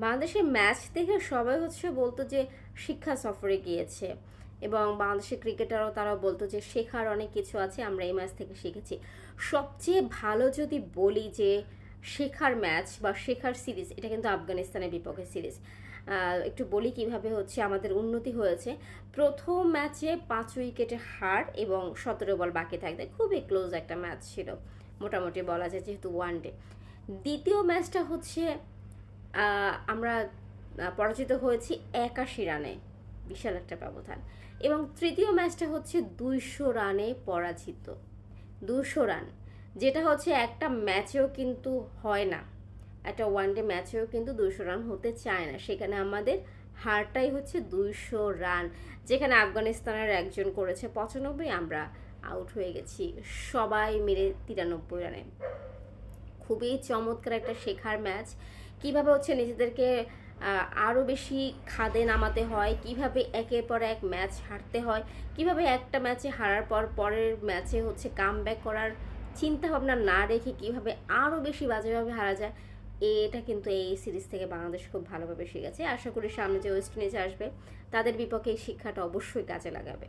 বাংলাদেশের ম্যাচ দেখে সবাই হচ্ছে বলতো যে শিক্ষা সফরে গিয়েছে, এবং বাংলাদেশের ক্রিকেটারও তারাও বলতো যে শেখার অনেক কিছু আছে, আমরা এই ম্যাচ থেকে শিখেছি। সবচেয়ে ভালো যদি বলি যে শেখার ম্যাচ বা শেখার সিরিজ, এটা কিন্তু আফগানিস্তানের বিপক্ষে সিরিজ। একটু বলি কিভাবে হচ্ছে আমাদের উন্নতি হয়েছে। প্রথম ম্যাচে 5 উইকেটে হার এবং 17 বল বাকি থাকতে খুবই ক্লোজ একটা ম্যাচ ছিল, মোটামুটি বলা যায়, যেহেতু ওয়ানডে। দ্বিতীয় ম্যাচটা হচ্ছে আমরা পরাজিত হয়েছি 81 রানে, বিশাল একটা ব্যবধান। এবং তৃতীয় ম্যাচটা হচ্ছে 200 রানে পরাজিত। 200 রান, যেটা হচ্ছে একটা ম্যাচেও কিন্তু হয় না, একটা ওয়ানডে ম্যাচেও কিন্তু 200 রান হতে চায় না। সেখানে আমাদের হারটাই হচ্ছে 200 রান, যেখানে আফগানিস্তানের একজন করেছে 95, আমরা আউট হয়ে গেছি সবাই মিলে 93 রানে। খুবই চমৎকার একটা শেখার ম্যাচ। কিভাবে হচ্ছে নিজেদেরকে আরও বেশি খাদে নামাতে হয়, কিভাবে একের পর এক ম্যাচ হারতে হয়, কিভাবে একটা ম্যাচে হারার পর পরের ম্যাচে হচ্ছে কামব্যাক করার চিন্তা ভাবনা না রেখে কিভাবে আরও বেশি বাজেভাবে হারা যায়, এটা কিন্তু এই সিরিজ থেকে বাংলাদেশ খুব ভালোভাবে শিখেছে। আশা করি সামনে যে ওয়েস্ট ইন্ডিজ আসবে তাদের বিপক্ষে এই শিক্ষাটা অবশ্যই কাজে লাগাবে।